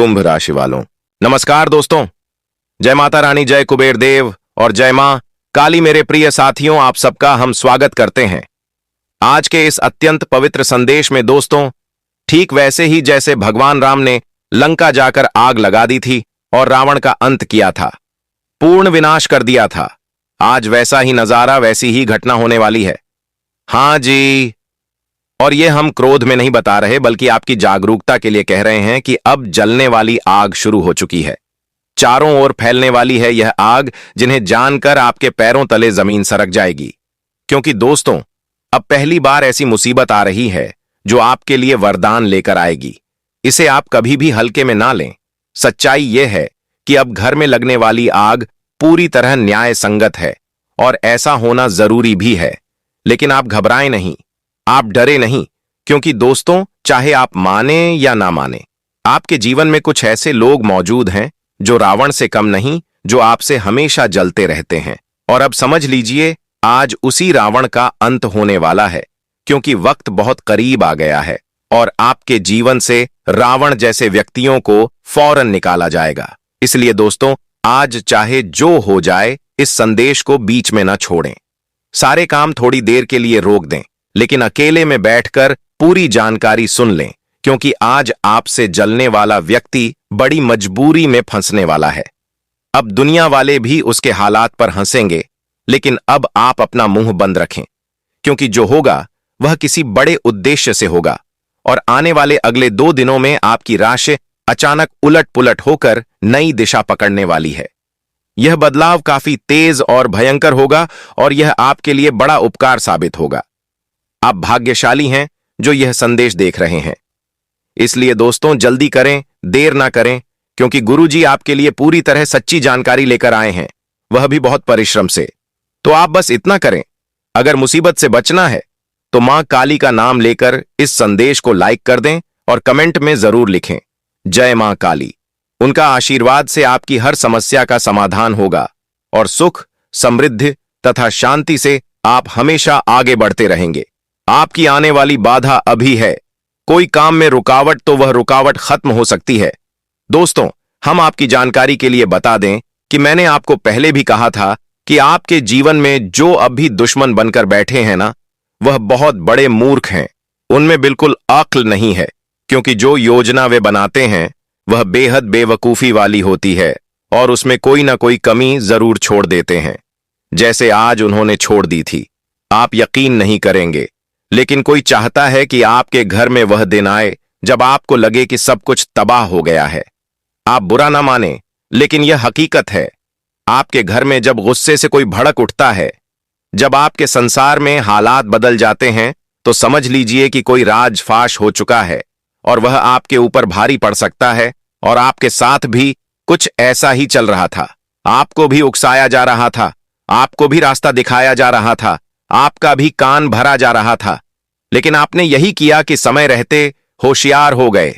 कुंभ राशि वालों, नमस्कार दोस्तों। जय माता रानी, जय कुबेर देव और जय मां काली। मेरे प्रिय साथियों, आप सबका हम स्वागत करते हैं आज के इस अत्यंत पवित्र संदेश में। दोस्तों, ठीक वैसे ही जैसे भगवान राम ने लंका जाकर आग लगा दी थी और रावण का अंत किया था, पूर्ण विनाश कर दिया था, आज वैसा ही नजारा, वैसी ही घटना होने वाली है। हां जी, और ये हम क्रोध में नहीं बता रहे, बल्कि आपकी जागरूकता के लिए कह रहे हैं कि अब जलने वाली आग शुरू हो चुकी है। चारों ओर फैलने वाली है यह आग, जिन्हें जानकर आपके पैरों तले जमीन सरक जाएगी। क्योंकि दोस्तों, अब पहली बार ऐसी मुसीबत आ रही है जो आपके लिए वरदान लेकर आएगी। इसे आप कभी भी हल्के में ना लें। सच्चाई यह है कि अब घर में लगने वाली आग पूरी तरह न्याय संगत है और ऐसा होना जरूरी भी है। लेकिन आप घबराएं नहीं, आप डरे नहीं, क्योंकि दोस्तों, चाहे आप माने या ना माने, आपके जीवन में कुछ ऐसे लोग मौजूद हैं जो रावण से कम नहीं, जो आपसे हमेशा जलते रहते हैं। और अब समझ लीजिए, आज उसी रावण का अंत होने वाला है, क्योंकि वक्त बहुत करीब आ गया है और आपके जीवन से रावण जैसे व्यक्तियों को फौरन निकाला जाएगा। इसलिए दोस्तों, आज चाहे जो हो जाए, इस संदेश को बीच में ना छोड़ें। सारे काम थोड़ी देर के लिए रोक दें, लेकिन अकेले में बैठकर पूरी जानकारी सुन लें, क्योंकि आज आपसे जलने वाला व्यक्ति बड़ी मजबूरी में फंसने वाला है। अब दुनिया वाले भी उसके हालात पर हंसेंगे, लेकिन अब आप अपना मुंह बंद रखें, क्योंकि जो होगा वह किसी बड़े उद्देश्य से होगा और आने वाले अगले 2 दिनों में आपकी राशि अचानक उलट पुलट होकर नई दिशा पकड़ने वाली है। यह बदलाव काफी तेज और भयंकर होगा और यह आपके लिए बड़ा उपकार साबित होगा। आप भाग्यशाली हैं जो यह संदेश देख रहे हैं। इसलिए दोस्तों, जल्दी करें, देर ना करें, क्योंकि गुरुजी आपके लिए पूरी तरह सच्ची जानकारी लेकर आए हैं, वह भी बहुत परिश्रम से। तो आप बस इतना करें, अगर मुसीबत से बचना है तो मां काली का नाम लेकर इस संदेश को लाइक कर दें और कमेंट में जरूर लिखें, जय मां काली। उनका आशीर्वाद से आपकी हर समस्या का समाधान होगा और सुख, समृद्धि तथा शांति से आप हमेशा आगे बढ़ते रहेंगे। आपकी आने वाली बाधा अभी है, कोई काम में रुकावट, तो वह रुकावट खत्म हो सकती है। दोस्तों, हम आपकी जानकारी के लिए बता दें कि मैंने आपको पहले भी कहा था कि आपके जीवन में जो अभी दुश्मन बनकर बैठे हैं ना, वह बहुत बड़े मूर्ख हैं। उनमें बिल्कुल अक्ल नहीं है, क्योंकि जो योजना वे बनाते हैं वह बेहद बेवकूफी वाली होती है और उसमें कोई ना कोई कमी जरूर छोड़ देते हैं, जैसे आज उन्होंने छोड़ दी थी। आप यकीन नहीं करेंगे, लेकिन कोई चाहता है कि आपके घर में वह दिन आए जब आपको लगे कि सब कुछ तबाह हो गया है। आप बुरा ना माने, लेकिन यह हकीकत है। आपके घर में जब गुस्से से कोई भड़क उठता है, जब आपके संसार में हालात बदल जाते हैं, तो समझ लीजिए कि कोई राज फाश हो चुका है और वह आपके ऊपर भारी पड़ सकता है। और आपके साथ भी कुछ ऐसा ही चल रहा था। आपको भी उकसाया जा रहा था, आपको भी रास्ता दिखाया जा रहा था, आपका भी कान भरा जा रहा था, लेकिन आपने यही किया कि समय रहते होशियार हो गए।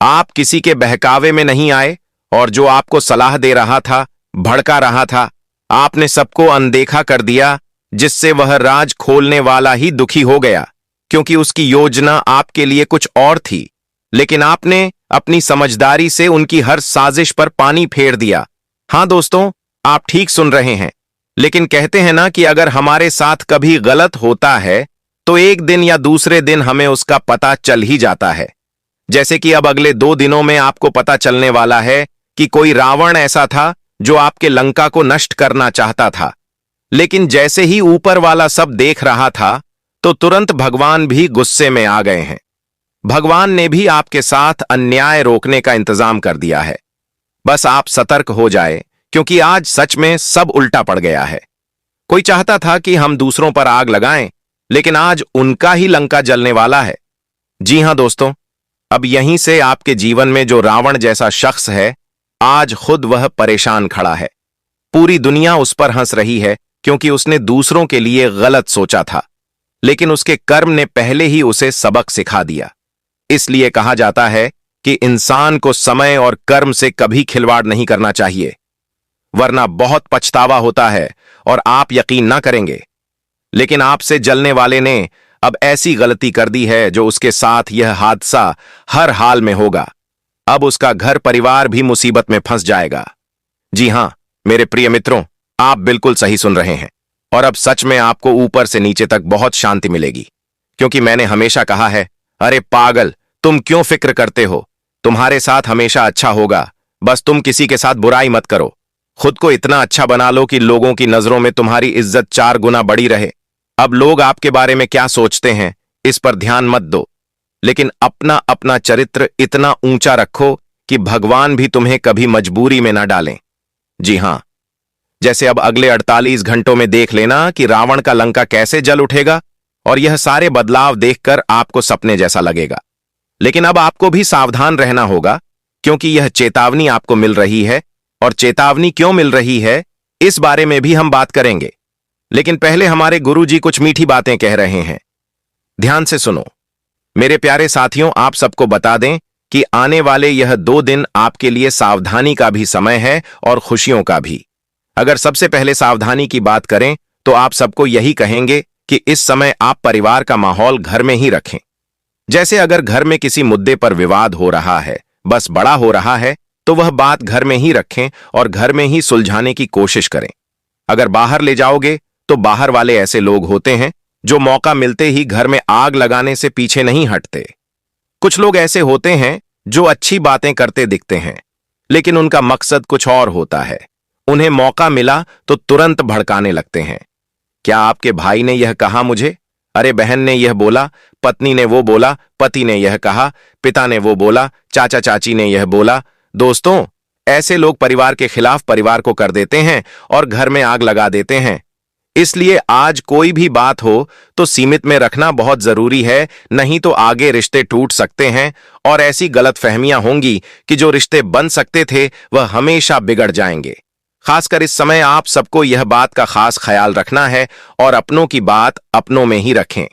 आप किसी के बहकावे में नहीं आए और जो आपको सलाह दे रहा था, भड़का रहा था, आपने सबको अनदेखा कर दिया, जिससे वह राज खोलने वाला ही दुखी हो गया, क्योंकि उसकी योजना आपके लिए कुछ और थी। लेकिन आपने अपनी समझदारी से उनकी हर साजिश पर पानी फेर दिया। हां दोस्तों, आप ठीक सुन रहे हैं। लेकिन कहते हैं ना कि अगर हमारे साथ कभी गलत होता है तो एक दिन या दूसरे दिन हमें उसका पता चल ही जाता है। जैसे कि अब अगले 2 दिनों में आपको पता चलने वाला है कि कोई रावण ऐसा था जो आपके लंका को नष्ट करना चाहता था। लेकिन जैसे ही ऊपर वाला सब देख रहा था, तो तुरंत भगवान भी गुस्से में आ गए हैं। भगवान ने भी आपके साथ अन्याय रोकने का इंतजाम कर दिया है। बस आप सतर्क हो जाए, क्योंकि आज सच में सब उल्टा पड़ गया है। कोई चाहता था कि हम दूसरों पर आग लगाएं, लेकिन आज उनका ही लंका जलने वाला है। जी हां दोस्तों, अब यहीं से आपके जीवन में जो रावण जैसा शख्स है, आज खुद वह परेशान खड़ा है। पूरी दुनिया उस पर हंस रही है, क्योंकि उसने दूसरों के लिए गलत सोचा था, लेकिन उसके कर्म ने पहले ही उसे सबक सिखा दिया। इसलिए कहा जाता है कि इंसान को समय और कर्म से कभी खिलवाड़ नहीं करना चाहिए, वरना बहुत पछतावा होता है और आप यकीन ना करेंगे। लेकिन आपसे जलने वाले ने अब ऐसी गलती कर दी है जो उसके साथ यह हादसा हर हाल में होगा। अब उसका घर परिवार भी मुसीबत में फंस जाएगा। जी हां मेरे प्रिय मित्रों, आप बिल्कुल सही सुन रहे हैं। और अब सच में आपको ऊपर से नीचे तक बहुत शांति मिलेगी, क्योंकि मैंने हमेशा कहा है, अरे पागल, तुम क्यों फिक्र करते हो, तुम्हारे साथ हमेशा अच्छा होगा, बस तुम किसी के साथ बुराई मत करो। खुद को इतना अच्छा बना लो कि लोगों की नजरों में तुम्हारी इज्जत 4 गुना बढ़ी रहे। अब लोग आपके बारे में क्या सोचते हैं इस पर ध्यान मत दो, लेकिन अपना अपना चरित्र इतना ऊंचा रखो कि भगवान भी तुम्हें कभी मजबूरी में ना डालें। जी हां, जैसे अब अगले 48 घंटों में देख लेना कि रावण का लंका कैसे जल उठेगा, और यह सारे बदलाव देखकर आपको सपने जैसा लगेगा। लेकिन अब आपको भी सावधान रहना होगा, क्योंकि यह चेतावनी आपको मिल रही है, और चेतावनी क्यों मिल रही है इस बारे में भी हम बात करेंगे। लेकिन पहले हमारे गुरुजी कुछ मीठी बातें कह रहे हैं, ध्यान से सुनो। मेरे प्यारे साथियों, आप सबको बता दें कि आने वाले यह 2 दिन आपके लिए सावधानी का भी समय है और खुशियों का भी। अगर सबसे पहले सावधानी की बात करें तो आप सबको यही कहेंगे कि इस समय आप परिवार का माहौल घर में ही रखें। जैसे अगर घर में किसी मुद्दे पर विवाद हो रहा है, बस बड़ा हो रहा है, तो वह बात घर में ही रखें और घर में ही सुलझाने की कोशिश करें। अगर बाहर ले जाओगे तो बाहर वाले ऐसे लोग होते हैं जो मौका मिलते ही घर में आग लगाने से पीछे नहीं हटते। कुछ लोग ऐसे होते हैं जो अच्छी बातें करते दिखते हैं, लेकिन उनका मकसद कुछ और होता है। उन्हें मौका मिला तो तुरंत भड़काने लगते हैं। क्या आपके भाई ने यह कहा मुझे, अरे बहन ने यह बोला, पत्नी ने वो बोला, पति ने यह कहा, पिता ने वो बोला, चाचा चाची ने यह बोला। दोस्तों, ऐसे लोग परिवार के खिलाफ परिवार को कर देते हैं और घर में आग लगा देते हैं। इसलिए आज कोई भी बात हो तो सीमित में रखना बहुत जरूरी है, नहीं तो आगे रिश्ते टूट सकते हैं और ऐसी गलतफहमियां होंगी कि जो रिश्ते बन सकते थे वह हमेशा बिगड़ जाएंगे। खासकर इस समय आप सबको यह बात का खास ख्याल रखना है और अपनों की बात अपनों में ही रखें।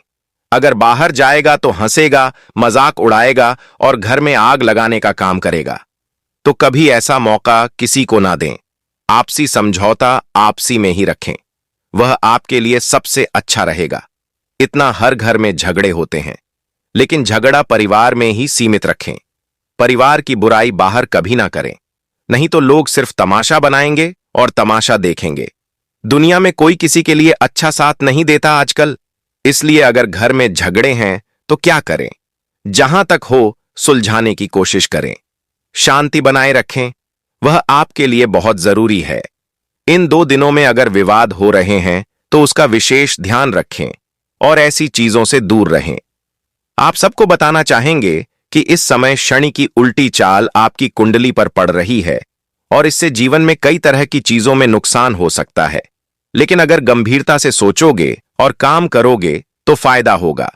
अगर बाहर जाएगा तो हंसेगा, मजाक उड़ाएगा और घर में आग लगाने का काम करेगा, तो कभी ऐसा मौका किसी को ना दें। आपसी समझौता आपसी में ही रखें, वह आपके लिए सबसे अच्छा रहेगा। इतना हर घर में झगड़े होते हैं, लेकिन झगड़ा परिवार में ही सीमित रखें। परिवार की बुराई बाहर कभी ना करें, नहीं तो लोग सिर्फ तमाशा बनाएंगे और तमाशा देखेंगे। दुनिया में कोई किसी के लिए अच्छा साथ नहीं देता आजकल, इसलिए अगर घर में झगड़े हैं तो क्या करें, जहां तक हो सुलझाने की कोशिश करें, शांति बनाए रखें, वह आपके लिए बहुत जरूरी है। इन 2 दिनों में अगर विवाद हो रहे हैं तो उसका विशेष ध्यान रखें और ऐसी चीजों से दूर रहें। आप सबको बताना चाहेंगे कि इस समय शनि की उल्टी चाल आपकी कुंडली पर पड़ रही है और इससे जीवन में कई तरह की चीजों में नुकसान हो सकता है। लेकिन अगर गंभीरता से सोचोगे और काम करोगे तो फायदा होगा।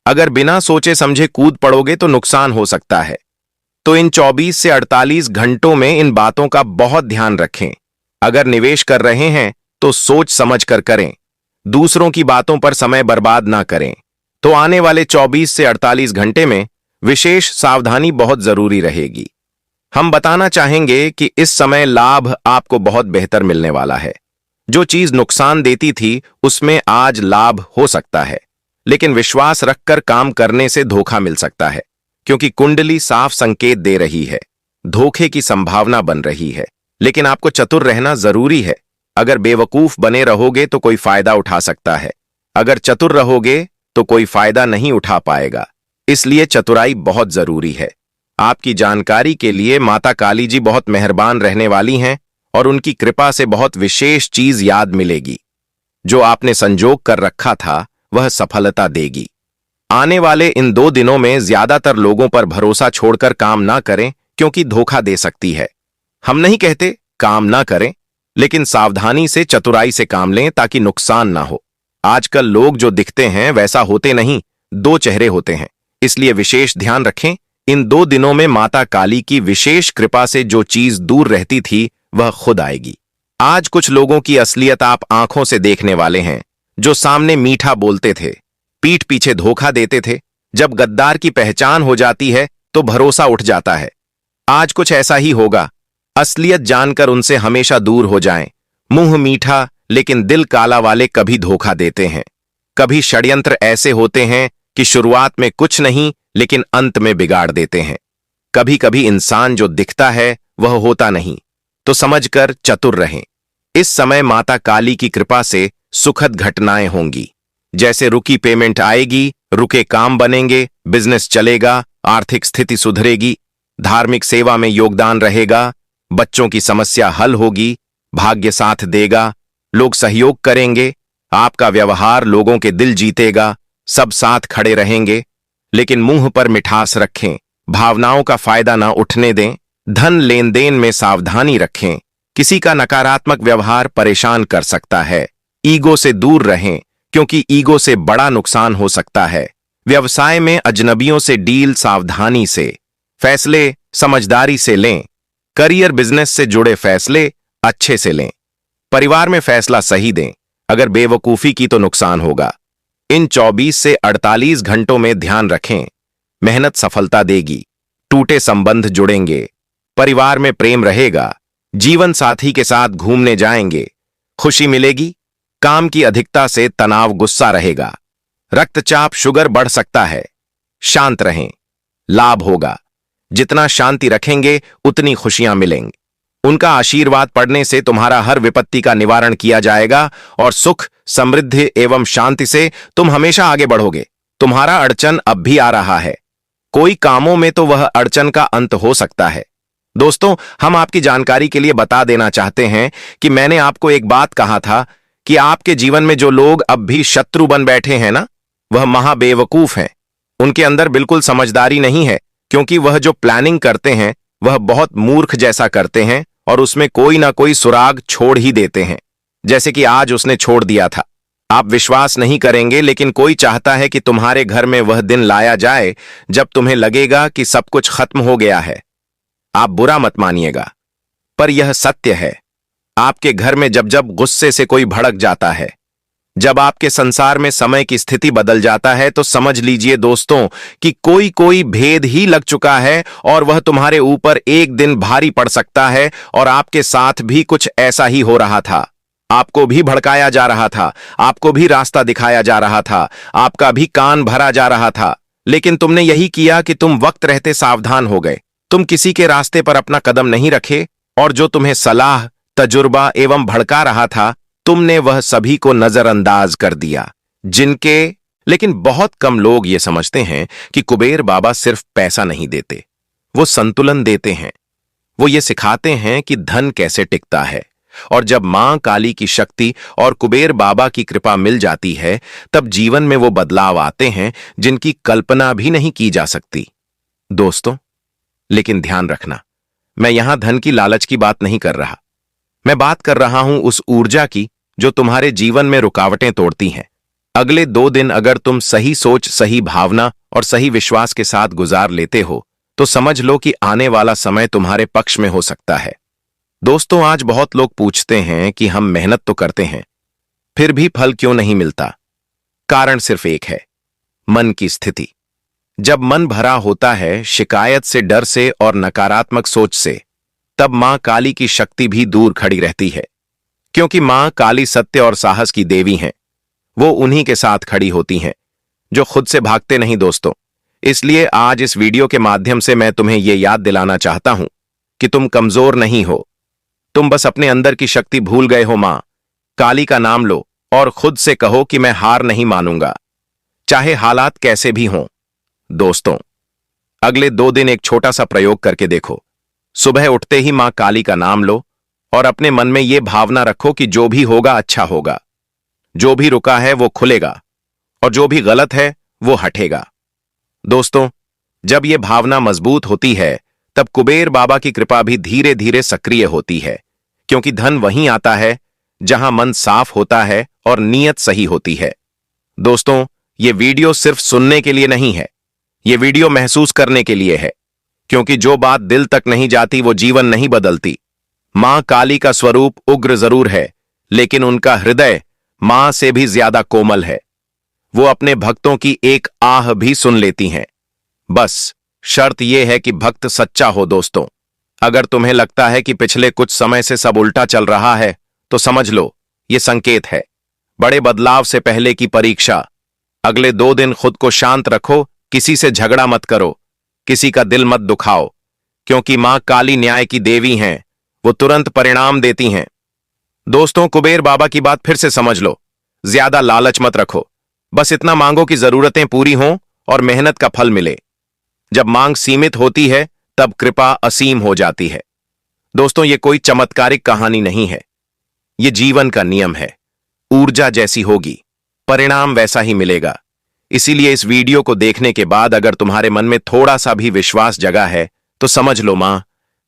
अगर बिना सोचे समझे कूद पड़ोगे तो नुकसान हो सकता है। तो इन 24 से 48 घंटों में इन बातों का बहुत ध्यान रखें। अगर निवेश कर रहे हैं तो सोच समझ कर करें, दूसरों की बातों पर समय बर्बाद ना करें। तो आने वाले 24 से 48 घंटे में विशेष सावधानी बहुत जरूरी रहेगी। हम बताना चाहेंगे कि इस समय लाभ आपको बहुत बेहतर मिलने वाला है। जो चीज नुकसान देती थी उसमें आज लाभ हो सकता है, लेकिन विश्वास रखकर काम करने से धोखा मिल सकता है, क्योंकि कुंडली साफ संकेत दे रही है, धोखे की संभावना बन रही है। लेकिन आपको चतुर रहना जरूरी है। अगर बेवकूफ बने रहोगे तो कोई फायदा उठा सकता है, अगर चतुर रहोगे तो कोई फायदा नहीं उठा पाएगा। इसलिए चतुराई बहुत जरूरी है। आपकी जानकारी के लिए माता काली जी बहुत मेहरबान रहने वाली हैं और उनकी कृपा से बहुत विशेष चीज याद मिलेगी। जो आपने संजोग कर रखा था वह सफलता देगी। आने वाले इन 2 दिनों में ज्यादातर लोगों पर भरोसा छोड़कर काम ना करें, क्योंकि धोखा दे सकती है। हम नहीं कहते काम ना करें, लेकिन सावधानी से चतुराई से काम लें ताकि नुकसान ना हो। आजकल लोग जो दिखते हैं वैसा होते नहीं, 2 चेहरे होते हैं। इसलिए विशेष ध्यान रखें। इन 2 दिनों में माता काली की विशेष कृपा से जो चीज दूर रहती थी वह खुद आएगी। आज कुछ लोगों की असलियत आप आंखों से देखने वाले हैं। जो सामने मीठा बोलते थे, पीठ पीछे धोखा देते थे, जब गद्दार की पहचान हो जाती है तो भरोसा उठ जाता है। आज कुछ ऐसा ही होगा। असलियत जानकर उनसे हमेशा दूर हो जाएं। मुंह मीठा लेकिन दिल काला वाले कभी धोखा देते हैं। कभी षड्यंत्र ऐसे होते हैं कि शुरुआत में कुछ नहीं लेकिन अंत में बिगाड़ देते हैं। कभी कभी इंसान जो दिखता है वह होता नहीं, तो समझकर चतुर रहें। इस समय माता काली की कृपा से सुखद घटनाएं होंगी, जैसे रुकी पेमेंट आएगी, रुके काम बनेंगे, बिजनेस चलेगा, आर्थिक स्थिति सुधरेगी, धार्मिक सेवा में योगदान रहेगा, बच्चों की समस्या हल होगी, भाग्य साथ देगा, लोग सहयोग करेंगे, आपका व्यवहार लोगों के दिल जीतेगा, सब साथ खड़े रहेंगे। लेकिन मुंह पर मिठास रखें, भावनाओं का फायदा ना उठने दें, धन लेन देन में सावधानी रखें, किसी का नकारात्मक व्यवहार परेशान कर सकता है। ईगो से दूर रहें, क्योंकि ईगो से बड़ा नुकसान हो सकता है। व्यवसाय में अजनबियों से डील सावधानी से, फैसले समझदारी से लें। करियर बिजनेस से जुड़े फैसले अच्छे से लें। परिवार में फैसला सही दें, अगर बेवकूफी की तो नुकसान होगा। इन 24 से 48 घंटों में ध्यान रखें, मेहनत सफलता देगी, टूटे संबंध जुड़ेंगे, परिवार में प्रेम रहेगा, जीवन साथी के साथ घूमने जाएंगे, खुशी मिलेगी, काम की अधिकता से तनाव गुस्सा रहेगा, रक्तचाप शुगर बढ़ सकता है। शांत रहें, लाभ होगा, जितना शांति रखेंगे उतनी खुशियां मिलेंगी। उनका आशीर्वाद पड़ने से तुम्हारा हर विपत्ति का निवारण किया जाएगा और सुख समृद्धि एवं शांति से तुम हमेशा आगे बढ़ोगे। तुम्हारा अड़चन अब भी आ रहा है, कोई कामों में तो वह अड़चन का अंत हो सकता है। दोस्तों, हम आपकी जानकारी के लिए बता देना चाहते हैं कि मैंने आपको एक बात कहा था कि आपके जीवन में जो लोग अब भी शत्रु बन बैठे हैं ना, वह महाबेवकूफ हैं। उनके अंदर बिल्कुल समझदारी नहीं है, क्योंकि वह जो प्लानिंग करते हैं वह बहुत मूर्ख जैसा करते हैं और उसमें कोई ना कोई सुराग छोड़ ही देते हैं, जैसे कि आज उसने छोड़ दिया था। आप विश्वास नहीं करेंगे, लेकिन कोई चाहता है कि तुम्हारे घर में वह दिन लाया जाए जब तुम्हें लगेगा कि सब कुछ खत्म हो गया है। आप बुरा मत मानिएगा, पर यह सत्य है। आपके घर में जब जब गुस्से से कोई भड़क जाता है, जब आपके संसार में समय की स्थिति बदल जाता है, तो समझ लीजिए दोस्तों कि कोई भेद ही लग चुका है और वह तुम्हारे ऊपर एक दिन भारी पड़ सकता है। और आपके साथ भी कुछ ऐसा ही हो रहा था। आपको भी भड़काया जा रहा था, आपको भी रास्ता दिखाया जा रहा था, आपका भी कान भरा जा रहा था, लेकिन तुमने यही किया कि तुम वक्त रहते सावधान हो गए। तुम किसी के रास्ते पर अपना कदम नहीं रखे और जो तुम्हें सलाह तजुर्बा एवं भड़का रहा था, तुमने वह सभी को नजरअंदाज कर दिया। लेकिन बहुत कम लोग ये समझते हैं कि कुबेर बाबा सिर्फ पैसा नहीं देते, वो संतुलन देते हैं। वो ये सिखाते हैं कि धन कैसे टिकता है। और जब मां काली की शक्ति और कुबेर बाबा की कृपा मिल जाती है, तब जीवन में वो बदलाव आते हैं जिनकी कल्पना भी नहीं की जा सकती। दोस्तों, लेकिन ध्यान रखना, मैं यहां धन की लालच की बात नहीं कर रहा। मैं बात कर रहा हूं उस ऊर्जा की जो तुम्हारे जीवन में रुकावटें तोड़ती हैं। अगले 2 दिन अगर तुम सही सोच, सही भावना और सही विश्वास के साथ गुजार लेते हो, तो समझ लो कि आने वाला समय तुम्हारे पक्ष में हो सकता है। दोस्तों, आज बहुत लोग पूछते हैं कि हम मेहनत तो करते हैं, फिर भी फल क्यों नहीं मिलता। कारण सिर्फ एक है, मन की स्थिति। जब मन भरा होता है शिकायत से, डर से और नकारात्मक सोच से, तब मां काली की शक्ति भी दूर खड़ी रहती है। क्योंकि मां काली सत्य और साहस की देवी हैं। वो उन्हीं के साथ खड़ी होती हैं जो खुद से भागते नहीं। दोस्तों, इसलिए आज इस वीडियो के माध्यम से मैं तुम्हें यह याद दिलाना चाहता हूं कि तुम कमजोर नहीं हो। तुम बस अपने अंदर की शक्ति भूल गए हो। मां काली का नाम लो और खुद से कहो कि मैं हार नहीं मानूंगा, चाहे हालात कैसे भी हों। दोस्तों, अगले 2 दिन एक छोटा सा प्रयोग करके देखो। सुबह उठते ही मां काली का नाम लो और अपने मन में यह भावना रखो कि जो भी होगा अच्छा होगा, जो भी रुका है वो खुलेगा और जो भी गलत है वो हटेगा। दोस्तों, जब यह भावना मजबूत होती है, तब कुबेर बाबा की कृपा भी धीरे धीरे सक्रिय होती है। क्योंकि धन वहीं आता है जहां मन साफ होता है और नीयत सही होती है। दोस्तों, यह वीडियो सिर्फ सुनने के लिए नहीं है, यह वीडियो महसूस करने के लिए है। क्योंकि जो बात दिल तक नहीं जाती वो जीवन नहीं बदलती। मां काली का स्वरूप उग्र जरूर है, लेकिन उनका हृदय मां से भी ज्यादा कोमल है। वो अपने भक्तों की एक आह भी सुन लेती हैं। बस शर्त यह है कि भक्त सच्चा हो। दोस्तों, अगर तुम्हें लगता है कि पिछले कुछ समय से सब उल्टा चल रहा है, तो समझ लो यह संकेत है, बड़े बदलाव से पहले की परीक्षा। अगले 2 दिन खुद को शांत रखो, किसी से झगड़ा मत करो, किसी का दिल मत दुखाओ, क्योंकि मां काली न्याय की देवी हैं, वो तुरंत परिणाम देती हैं। दोस्तों, कुबेर बाबा की बात फिर से समझ लो। ज्यादा लालच मत रखो, बस इतना मांगो कि जरूरतें पूरी हों और मेहनत का फल मिले। जब मांग सीमित होती है तब कृपा असीम हो जाती है। दोस्तों, ये कोई चमत्कारिक कहानी नहीं है, ये जीवन का नियम है। ऊर्जा जैसी होगी, परिणाम वैसा ही मिलेगा। इसीलिए इस वीडियो को देखने के बाद अगर तुम्हारे मन में थोड़ा सा भी विश्वास जगा है तो समझ लो मां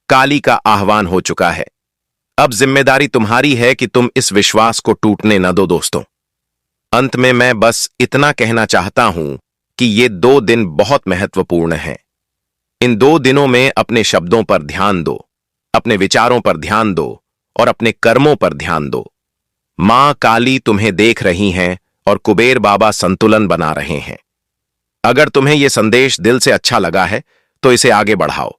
काली का आह्वान हो चुका है। अब जिम्मेदारी तुम्हारी है कि तुम इस विश्वास को टूटने न दो। दोस्तों, अंत में मैं बस इतना कहना चाहता हूं कि ये 2 दिन बहुत महत्वपूर्ण हैं। इन 2 दिनों में अपने शब्दों पर ध्यान दो, अपने विचारों पर ध्यान दो और अपने कर्मों पर ध्यान दो। मां काली तुम्हें देख रही हैं और कुबेर बाबा संतुलन बना रहे हैं। अगर तुम्हें यह संदेश दिल से अच्छा लगा है तो इसे आगे बढ़ाओ,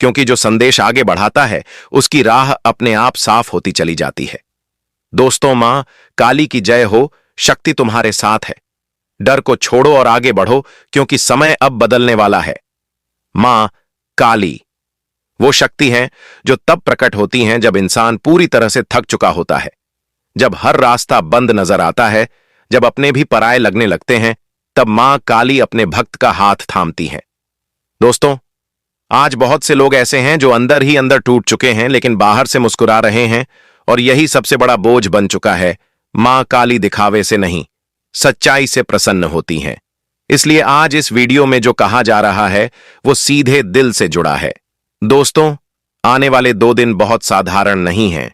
क्योंकि जो संदेश आगे बढ़ाता है उसकी राह अपने आप साफ होती चली जाती है। दोस्तों, मां काली की जय हो। शक्ति तुम्हारे साथ है। डर को छोड़ो और आगे बढ़ो, क्योंकि समय अब बदलने वाला है। मां काली वो शक्ति है जो तब प्रकट होती हैं जब इंसान पूरी तरह से थक चुका होता है, जब हर रास्ता बंद नजर आता है, जब अपने भी पराये लगने लगते हैं, तब मां काली अपने भक्त का हाथ थामती हैं। दोस्तों, आज बहुत से लोग ऐसे हैं जो अंदर ही अंदर टूट चुके हैं लेकिन बाहर से मुस्कुरा रहे हैं, और यही सबसे बड़ा बोझ बन चुका है। मां काली दिखावे से नहीं, सच्चाई से प्रसन्न होती हैं। इसलिए आज इस वीडियो में जो कहा जा रहा है वो सीधे दिल से जुड़ा है। दोस्तों, आने वाले 2 दिन बहुत साधारण नहीं हैं।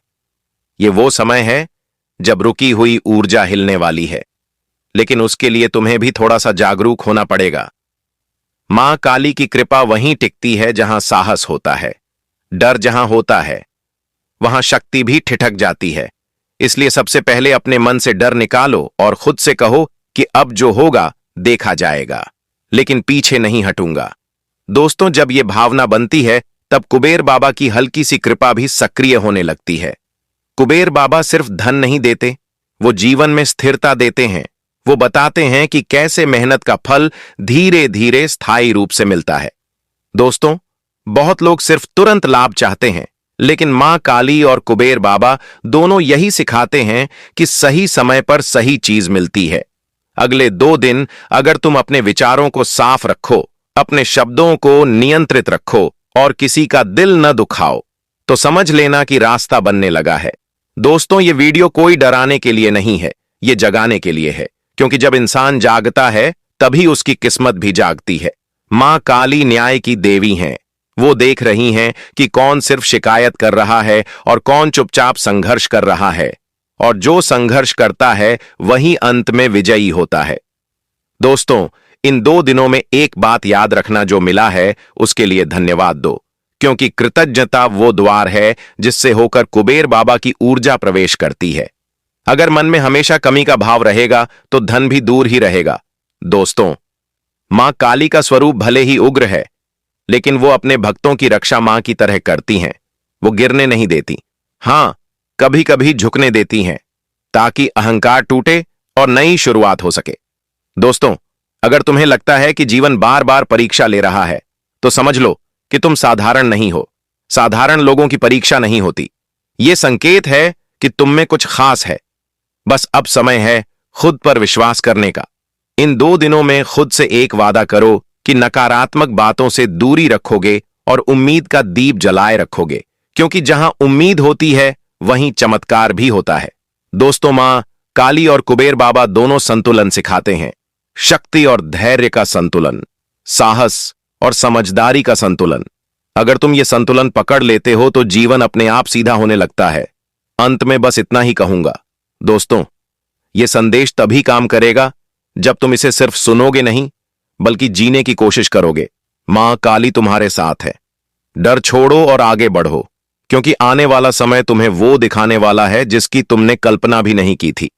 ये वो समय है जब रुकी हुई ऊर्जा हिलने वाली है, लेकिन उसके लिए तुम्हें भी थोड़ा सा जागरूक होना पड़ेगा। मां काली की कृपा वहीं टिकती है जहां साहस होता है। डर जहां होता है वहां शक्ति भी ठिठक जाती है। इसलिए सबसे पहले अपने मन से डर निकालो और खुद से कहो कि अब जो होगा देखा जाएगा, लेकिन पीछे नहीं हटूंगा। दोस्तों, जब यह भावना बनती है तब कुबेर बाबा की हल्की सी कृपा भी सक्रिय होने लगती है। कुबेर बाबा सिर्फ धन नहीं देते, वो जीवन में स्थिरता देते हैं। वो बताते हैं कि कैसे मेहनत का फल धीरे धीरे स्थायी रूप से मिलता है। दोस्तों, बहुत लोग सिर्फ तुरंत लाभ चाहते हैं, लेकिन मां काली और कुबेर बाबा दोनों यही सिखाते हैं कि सही समय पर सही चीज मिलती है। अगले 2 दिन अगर तुम अपने विचारों को साफ रखो, अपने शब्दों को नियंत्रित रखो और किसी का दिल न दुखाओ, तो समझ लेना कि रास्ता बनने लगा है। दोस्तों, ये वीडियो कोई डराने के लिए नहीं है, ये जगाने के लिए है, क्योंकि जब इंसान जागता है तभी उसकी किस्मत भी जागती है। मां काली न्याय की देवी हैं। वो देख रही हैं कि कौन सिर्फ शिकायत कर रहा है और कौन चुपचाप संघर्ष कर रहा है, और जो संघर्ष करता है वही अंत में विजयी होता है। दोस्तों, इन 2 दिनों में एक बात याद रखना, जो मिला है उसके लिए धन्यवाद दो, क्योंकि कृतज्ञता वो द्वार है जिससे होकर कुबेर बाबा की ऊर्जा प्रवेश करती है। अगर मन में हमेशा कमी का भाव रहेगा तो धन भी दूर ही रहेगा। दोस्तों, मां काली का स्वरूप भले ही उग्र है, लेकिन वो अपने भक्तों की रक्षा मां की तरह करती हैं। वो गिरने नहीं देती, हां, कभी कभी झुकने देती हैं, ताकि अहंकार टूटे और नई शुरुआत हो सके। दोस्तों, अगर तुम्हें लगता है कि जीवन बार बार परीक्षा ले रहा है तो समझ लो कि तुम साधारण नहीं हो। साधारण लोगों की परीक्षा नहीं होती। यह संकेत है कि तुम में कुछ खास है। बस अब समय है खुद पर विश्वास करने का। इन 2 दिनों में खुद से एक वादा करो कि नकारात्मक बातों से दूरी रखोगे और उम्मीद का दीप जलाए रखोगे, क्योंकि जहां उम्मीद होती है वहीं चमत्कार भी होता है। दोस्तों, मां काली और कुबेर बाबा दोनों संतुलन सिखाते हैं। शक्ति और धैर्य का संतुलन, साहस और समझदारी का संतुलन। अगर तुम ये संतुलन पकड़ लेते हो तो जीवन अपने आप सीधा होने लगता है। अंत में बस इतना ही कहूंगा, दोस्तों, यह संदेश तभी काम करेगा जब तुम इसे सिर्फ सुनोगे नहीं, बल्कि जीने की कोशिश करोगे। मां काली तुम्हारे साथ है। डर छोड़ो और आगे बढ़ो, क्योंकि आने वाला समय तुम्हें वो दिखाने वाला है जिसकी तुमने कल्पना भी नहीं की थी।